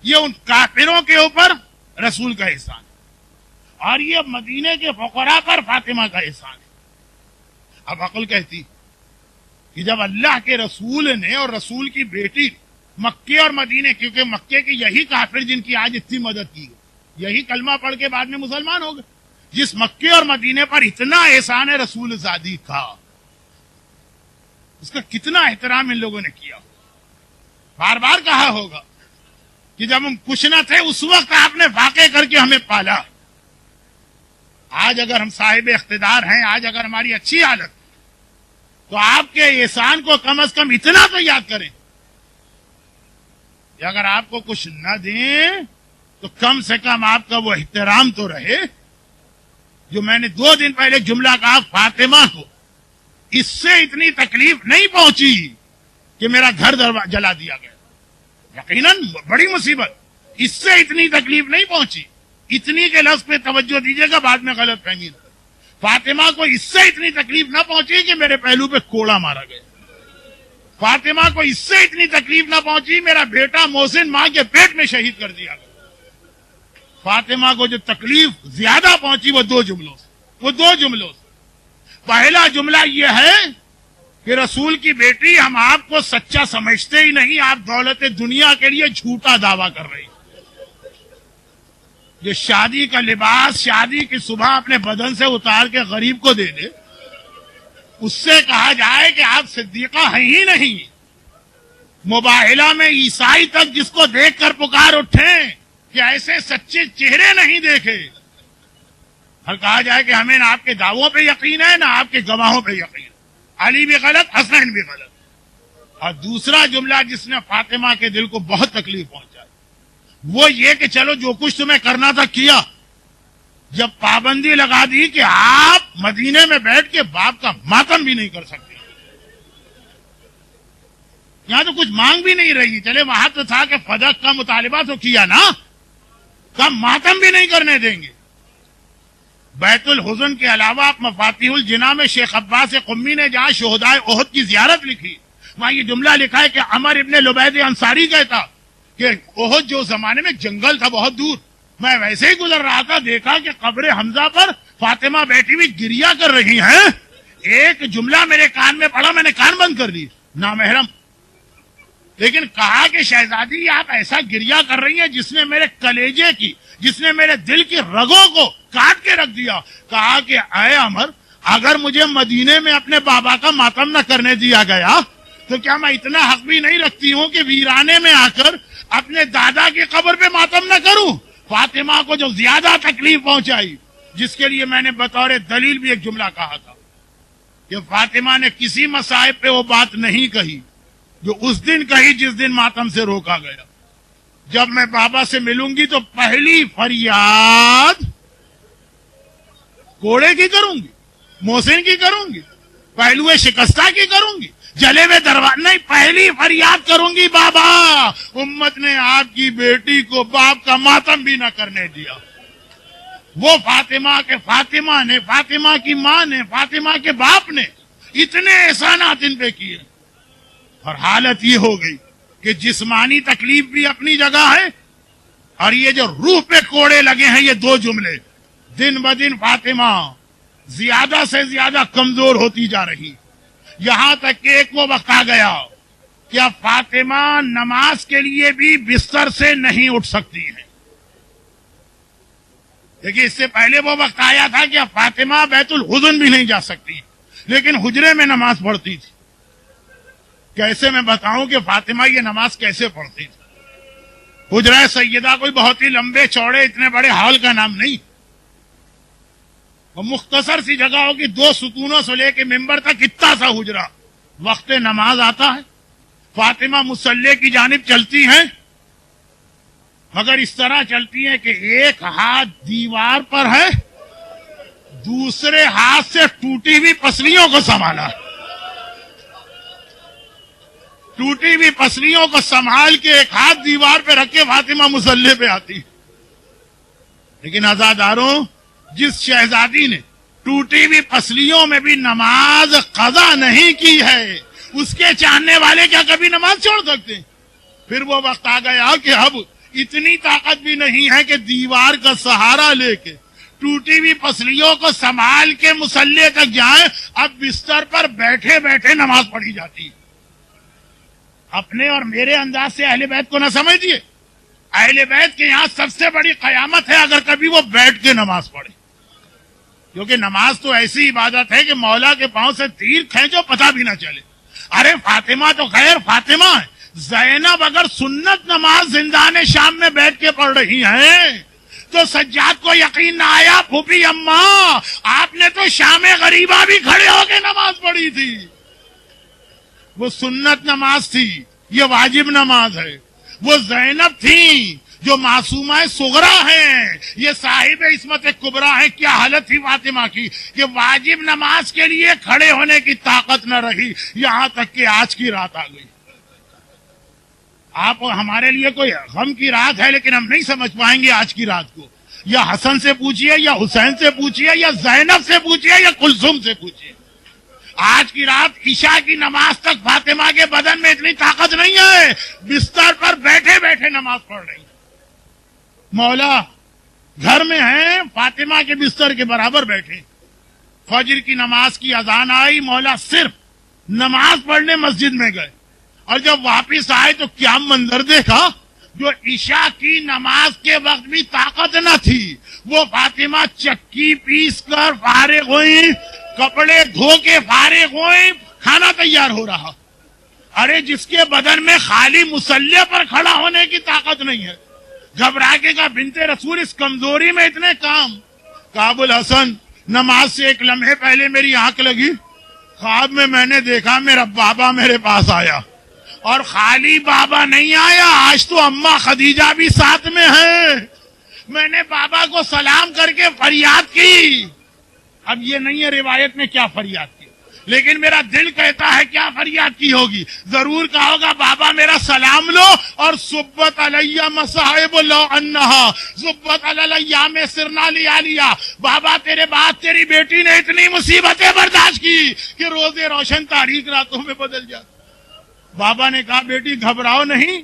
یہ ان کافروں کے اوپر رسول کا احسان ہے، اور یہ مدینے کے فقراء پر فاطمہ کا احسان ہے۔ اب عقل کہتی کہ جب اللہ کے رسول نے اور رسول کی بیٹی مکے اور مدینے، کیونکہ مکے کے یہی کافر جن کی آج اتنی مدد کی گئی، یہی کلمہ پڑھ کے بعد میں مسلمان ہو گئے، جس مکے اور مدینے پر اتنا احسان ہے رسول زادی کا، اس کا کتنا احترام ان لوگوں نے کیا۔ بار بار کہا ہوگا کہ جب ہم کچھ نہ تھے اس وقت آپ نے واقع کر کے ہمیں پالا۔ آج اگر ہم صاحب اقتدار ہیں، آج اگر ہماری اچھی حالت، تو آپ کے احسان کو کم از کم اتنا تو یاد کریں کہ اگر آپ کو کچھ نہ دیں تو کم سے کم آپ کا وہ احترام تو رہے۔ جو میں نے 2 دن پہلے جملہ کہا، فاطمہ کو اس سے اتنی تکلیف نہیں پہنچی کہ میرا گھر جلا دیا گیا، یقیناً بڑی مصیبت، اس سے اتنی تکلیف نہیں پہنچی۔ اتنی کے لفظ پہ توجہ دیجیے گا، بعد میں غلط فہمی نہ۔ فاطمہ کو اس سے اتنی تکلیف نہ پہنچی کہ میرے پہلو پہ کوڑا مارا گیا، فاطمہ کو اس سے اتنی تکلیف نہ پہنچی میرا بیٹا محسن ماں کے پیٹ میں شہید کر دیا گیا۔ فاطمہ کو جو تکلیف زیادہ پہنچی وہ 2 جملوں سے۔ پہلا جملہ یہ ہے کہ رسول کی بیٹی، ہم آپ کو سچا سمجھتے ہی نہیں، آپ دولت دنیا کے لیے جھوٹا دعویٰ کر رہی ہیں۔ جو شادی کا لباس شادی کی صبح اپنے بدن سے اتار کے غریب کو دے دے، اس سے کہا جائے کہ آپ صدیقہ ہیں ہی نہیں۔ مباہلہ میں عیسائی تک جس کو دیکھ کر پکار اٹھیں کہ ایسے سچے چہرے نہیں دیکھے، اور کہا جائے کہ ہمیں نہ آپ کے دعووں پہ یقین ہے نہ آپ کے گواہوں پہ یقین ہے۔ علی بھی غلط، حسین بھی غلط۔ اور دوسرا جملہ جس نے فاطمہ کے دل کو بہت تکلیف پہنچائی وہ یہ کہ چلو جو کچھ تمہیں کرنا تھا کیا، جب پابندی لگا دی کہ آپ مدینے میں بیٹھ کے باپ کا ماتم بھی نہیں کر سکتے، یہاں تو کچھ مانگ بھی نہیں رہی، چلے وہاں تو تھا کہ فدق کا مطالبہ تو کیا نا، کم ماتم بھی نہیں کرنے دیں گے۔ بیت الحزن کے علاوہ آپ مفاتیح الجناح میں شیخ عباس قمی نے جہاں شہدائے احد کی زیارت لکھی، وہاں یہ جملہ لکھا ہے کہ عمر ابن لبید انصاری کہتا کہ احد جو زمانے میں جنگل تھا بہت دور، میں ویسے ہی گزر رہا تھا، دیکھا کہ قبر حمزہ پر فاطمہ بیٹھی ہوئی گریا کر رہی ہیں، ایک جملہ میرے کان میں پڑا، میں نے کان بند کر لی، نامحرم، لیکن کہا کہ شہزادی آپ ایسا گریا کر رہی ہیں جس نے میرے کلیجے کی، جس نے میرے دل کی رگوں کو کاٹ کے رکھ دیا۔ کہا کہ اے عمر، اگر مجھے مدینے میں اپنے بابا کا ماتم نہ کرنے دیا گیا تو کیا میں اتنا حق بھی نہیں رکھتی ہوں کہ ویرانے میں آ کر اپنے دادا کی قبر پہ ماتم نہ کروں؟ فاطمہ کو جو زیادہ تکلیف پہنچائی، جس کے لیے میں نے بطور دلیل بھی ایک جملہ کہا تھا کہ فاطمہ نے کسی مصائب پہ وہ بات نہیں کہی جو اس دن کہی جس دن ماتم سے روکا گیا، جب میں بابا سے ملوں گی تو پہلی فریاد کوڑے کی کروں گی، محسن کی کروں گی، پہلوے شکستہ کی کروں گی، جلے ہوئے دروازے نہیں، پہلی فریاد کروں گی بابا، امت نے آپ کی بیٹی کو باپ کا ماتم بھی نہ کرنے دیا۔ وہ فاطمہ کے فاطمہ نے، فاطمہ کی ماں نے، فاطمہ کے باپ نے اتنے احسانات ان پہ کیے، اور حالت یہ ہو گئی کہ جسمانی تکلیف بھی اپنی جگہ ہے، اور یہ جو روح پہ کوڑے لگے ہیں، یہ 2 جملے، دن بدن فاطمہ زیادہ سے زیادہ کمزور ہوتی جا رہی، یہاں تک کہ ایک وہ وقت آ گیا کہ اب فاطمہ نماز کے لیے بھی بستر سے نہیں اٹھ سکتی ہیں۔ دیکھیے، اس سے پہلے وہ وقت آیا تھا کہ اب فاطمہ بیت الحزن بھی نہیں جا سکتی، لیکن حجرے میں نماز پڑھتی تھی۔ کیسے میں بتاؤں کہ فاطمہ یہ نماز کیسے پڑھتی تھی؟ حجرہ سیدہ کوئی بہت ہی لمبے چوڑے اتنے بڑے ہال کا نام نہیں، وہ مختصر سی جگہ ہوگی، 2 ستونوں سے لے کے ممبر تک اتنا سا حجرہ۔ وقت نماز آتا ہے، فاطمہ مصلی کی جانب چلتی ہیں، مگر اس طرح چلتی ہیں کہ ایک ہاتھ دیوار پر ہے، دوسرے ہاتھ سے ٹوٹی ہوئی پسلیوں کو سنبھالا، ٹوٹی ہوئی پسلیوں کو سنبھال کے ایک ہاتھ دیوار پہ رکھ کے فاطمہ مصلی پہ آتی۔ لیکن عزاداروں، جس شہزادی نے ٹوٹی ہوئی پسلیوں میں بھی نماز قضا نہیں کی ہے، اس کے چاہنے والے کیا کبھی نماز چھوڑ سکتے ہیں؟ پھر وہ وقت آ گیا کہ اب اتنی طاقت بھی نہیں ہے کہ دیوار کا سہارا لے کے ٹوٹی ہوئی پسلیوں کو سنبھال کے مصلی تک جائیں. اب بستر پر بیٹھے بیٹھے نماز پڑھی جاتی ہے. اپنے اور میرے انداز سے اہل بیت کو نہ سمجھیے. اہل بیت کے یہاں سب سے بڑی قیامت ہے اگر کبھی وہ بیٹھ کے نماز پڑھے, کیونکہ نماز تو ایسی عبادت ہے کہ مولا کے پاؤں سے تیر کھینچو پتہ بھی نہ چلے. ارے فاطمہ تو خیر فاطمہ ہے, زینب اگر سنت نماز زندان شام میں بیٹھ کے پڑھ رہی ہیں تو سجاد کو یقین نہ آیا, پھوپھی اماں آپ نے تو شام غریبہ بھی کھڑے ہو کے نماز پڑھی تھی. وہ سنت نماز تھی, یہ واجب نماز ہے. وہ زینب تھی جو معصومہ صغرا ہیں, یہ صاحب عصمت کبریٰ ہیں. کیا حالت تھی فاطمہ کی کہ واجب نماز کے لیے کھڑے ہونے کی طاقت نہ رہی, یہاں تک کہ آج کی رات آ گئی. آپ ہمارے لیے کوئی غم کی رات ہے لیکن ہم نہیں سمجھ پائیں گے آج کی رات کو. یا حسن سے پوچھئے, یا حسین سے پوچھئے, یا زینب سے پوچھئے, یا کلثوم سے پوچھئے, آج کی رات عشاء کی نماز تک فاطمہ کے بدن میں اتنی طاقت نہیں ہے, بستر پر بیٹھے بیٹھے نماز پڑھ رہی. مولا گھر میں ہیں, فاطمہ کے بستر کے برابر بیٹھے. فجر کی نماز کی اذان آئی, مولا صرف نماز پڑھنے مسجد میں گئے, اور جب واپس آئے تو کیا منظر دیکھا. جو عشاء کی نماز کے وقت بھی طاقت نہ تھی, وہ فاطمہ چکی پیس کر فارغ ہوئی, کپڑے دھو کے فارغ ہوئی, کھانا تیار ہو رہا. ارے جس کے بدن میں خالی مصلی پر کھڑا ہونے کی طاقت نہیں ہے, گھبرا کے کہا بنت رسول اس کمزوری میں اتنے کام. ابو الحسن نماز سے ایک لمحے پہلے میری آنکھ لگی, خواب میں نے دیکھا میرا بابا میرے پاس آیا, اور خالی بابا نہیں آیا, آج تو اماں خدیجہ بھی ساتھ میں ہے. میں نے بابا کو سلام کر کے فریاد کی. اب یہ نہیں ہے روایت میں کیا فریاد کی, لیکن میرا دل کہتا ہے کیا فریاد کی ہوگی. ضرور کہا ہوگا بابا میرا سلام لو, اور صبت علیہ مصائب لو انہا صبت علیہ میں سرنا لیا لیا. بابا تیرے بعد تیری بیٹی نے اتنی مصیبتیں برداشت کی کہ روزے روشن تاریک راتوں میں بدل جاتے. بابا نے کہا بیٹی گھبراؤ نہیں,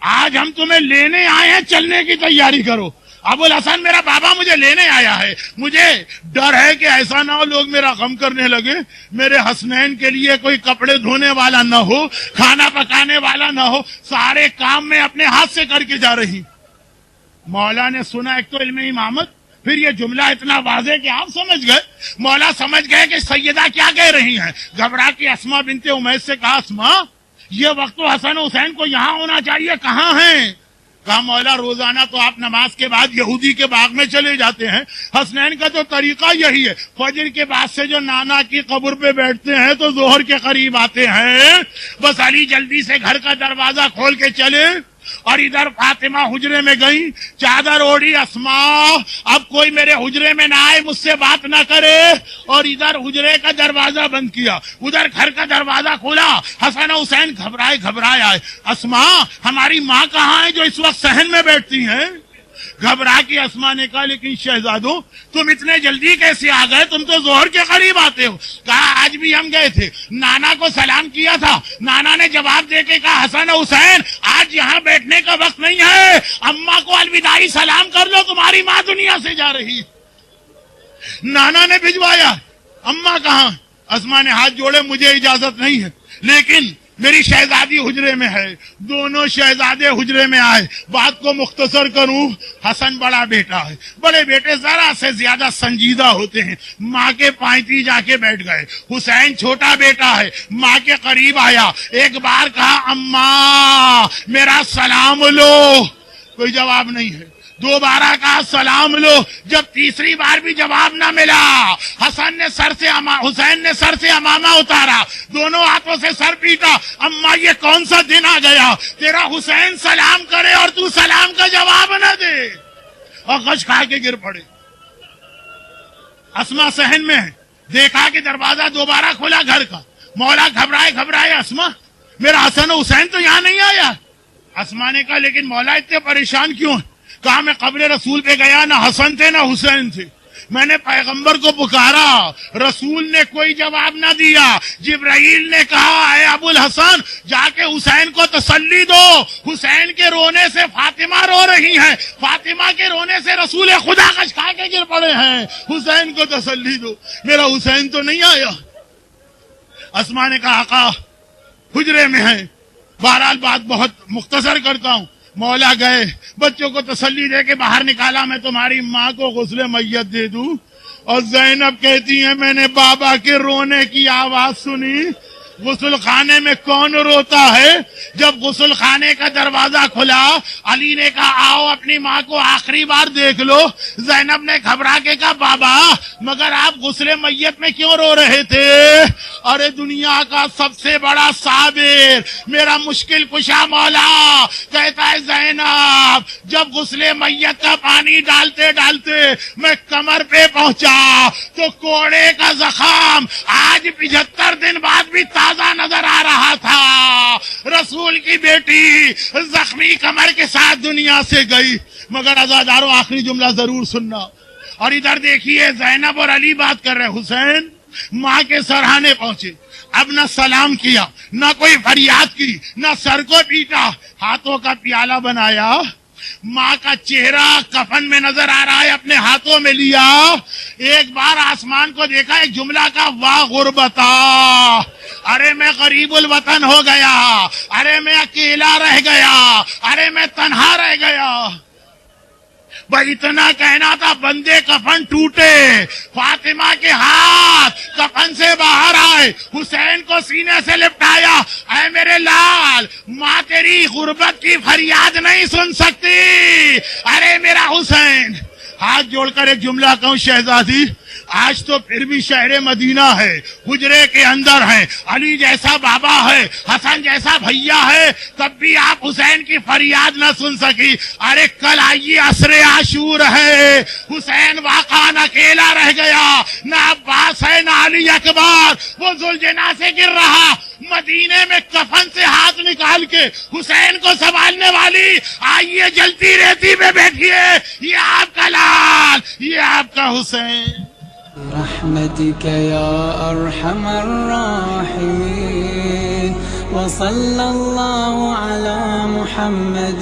آج ہم تمہیں لینے آئے ہیں, چلنے کی تیاری کرو. ابو الحسن میرا بابا مجھے لینے آیا ہے, مجھے ڈر ہے کہ ایسا نہ ہو لوگ میرا غم کرنے لگے, میرے حسنین کے لیے کوئی کپڑے دھونے والا نہ ہو, کھانا پکانے والا نہ ہو, سارے کام میں اپنے ہاتھ سے کر کے جا رہی. مولا نے سنا ایک تو علم امامت, پھر یہ جملہ اتنا واضح کہ آپ سمجھ گئے. مولا سمجھ گئے کہ سیدہ کیا کہہ رہی ہیں. گھبرا کے اسما بنت امیس سے کہا اسما یہ وقت تو حسن حسین کو یہاں ہونا چاہیے, کہاں ہیں. کہا مولا روزانہ تو آپ نماز کے بعد یہودی کے باغ میں چلے جاتے ہیں, حسنین کا تو طریقہ یہی ہے, فجر کے بعد سے جو نانا کی قبر پہ بیٹھتے ہیں تو ظہر کے قریب آتے ہیں. بس علی جلدی سے گھر کا دروازہ کھول کے چلے, اور ادھر فاطمہ حجرے میں گئی, چادر اوڑھی, اسما اب کوئی میرے حجرے میں نہ آئے, مجھ سے بات نہ کرے, اور ادھر حجرے کا دروازہ بند کیا, ادھر گھر کا دروازہ کھولا. حسن حسین گھبرائے آئے. اسما ہماری ماں کہاں ہے جو اس وقت صحن میں بیٹھتی ہیں. گھبرا کے اسما نے کہا لیکن شہزادوں تم اتنے جلدی کیسے آ گئے, تم تو ظہر کے قریب آتے ہو. کہا آج بھی ہم گئے تھے, نانا کو سلام کیا تھا, نانا نے جواب دے کے کہا حسن حسین آج یہاں بیٹھنے کا وقت نہیں ہے, اماں کو الوداعی سلام کر لو, تمہاری ماں دنیا سے جا رہی. نانا نے بھجوایا, اماں کہاں. اسما نے ہاتھ جوڑے, مجھے اجازت نہیں ہے, لیکن میری شہزادی حجرے میں ہے. دونوں شہزادے حجرے میں آئے. بات کو مختصر کروں, حسن بڑا بیٹا ہے, بڑے بیٹے ذرا سے زیادہ سنجیدہ ہوتے ہیں, ماں کے پائنتی جا کے بیٹھ گئے. حسین چھوٹا بیٹا ہے, ماں کے قریب آیا, ایک بار کہا اماں میرا سلام لو, کوئی جواب نہیں ہے. دوبارہ کہا سلام لو, جب تیسری بار بھی جواب نہ ملا, حسین نے سر سے امامہ اتارا, دونوں ہاتھوں سے سر پیٹا. اماں یہ کون سا دن آ گیا, تیرا حسین سلام کرے اور تو سلام کا جواب نہ دے, اور غش کھا کے گر پڑے. اسما صحن میں ہے, دیکھا کہ دروازہ دوبارہ کھولا گھر کا. مولا گھبرائے اسما میرا حسن حسین تو یہاں نہیں آیا. اسما نے کہا لیکن مولا اتنے پریشان کیوں ہیں. کہا میں قبر رسول پہ گیا, نہ حسن تھے نہ حسین تھے. میں نے پیغمبر کو پکارا، رسول نے کوئی جواب نہ دیا۔ جبرائیل نے کہا اے ابو الحسن جا کے حسین کو تسلی دو، حسین کے رونے سے فاطمہ رو رہی ہے، فاطمہ کے رونے سے رسول خدا کش کھا کے گر پڑے ہیں، حسین کو تسلی دو۔ میرا حسین تو نہیں آیا۔ اسما نے کہا آقا حجرے میں ہے۔ بہرحال بات بہت مختصر کرتا ہوں، مولا گئے، بچوں کو تسلی دے کے باہر نکالا، میں تمہاری ماں کو غسل میت دے دوں؟ اور زینب کہتی ہے میں نے بابا کے رونے کی آواز سنی۔ غسل خانے میں کون روتا ہے؟ جب غسل خانے کا دروازہ کھلا، علی نے کہا آؤ اپنی ماں کو آخری بار دیکھ لو۔ زینب نے گھبرا کے کہا بابا مگر آپ غسل میت میں کیوں رو رہے تھے؟ ارے دنیا کا سب سے بڑا صابر، میرا مشکل کشا مولا کہتا ہے زینب جب غسل میت کا پانی ڈالتے ڈالتے میں کمر پہ پہنچا تو کوڑے کا زخم آج 75 دن بعد بھی تازہ نظر آ رہا تھا۔ رسول کی بیٹی زخمی کمر کے ساتھ دنیا سے گئی۔ مگر عزاداروں آخری جملہ ضرور سننا، اور ادھر دیکھیے زینب اور علی بات کر رہے۔ حسین ماں کے سرہانے پہنچے، اب نہ سلام کیا، نہ کوئی فریاد کی، نہ سر کو پیٹا، ہاتھوں کا پیالہ بنایا، ماں کا چہرہ کفن میں نظر آ رہا ہے، اپنے ہاتھوں میں لیا، ایک بار آسمان کو دیکھا، ایک جملہ کا واہ غربتا، ارے میں غریب الوطن ہو گیا، ارے میں اکیلا رہ گیا، ارے میں تنہا رہ گیا۔ بس اتنا کہنا تھا، بندے کفن ٹوٹے، فاطمہ کے ہاتھ کفن سے باہر آئے، حسین کو سینے سے لپٹایا، اے میرے لال ماں تیری غربت کی فریاد نہیں سن سکتی، ارے میرا حسین۔ ہاتھ جوڑ کر ایک جملہ کہوں شہزادی، آج تو پھر بھی شہر مدینہ ہے، حجرے کے اندر ہے، علی جیسا بابا ہے، حسن جیسا بھیا ہے، تب بھی آپ حسین کی فریاد نہ سن سکی۔ ارے کل آئیے عصر عاشور ہے، حسین واقعا اکیلا رہ گیا، نہ عباس ہے نہ علی اکبر، وہ ذوالجناح سے گر رہا، مدینے میں کفن سے ہاتھ نکال کے حسین کو سنبھالنے والی، آئیے جلتی ریتی میں بیٹھیے، یہ آپ کا لال، یہ آپ کا حسین۔ برحمتك يا أرحم الراحمين وصلى الله على محمد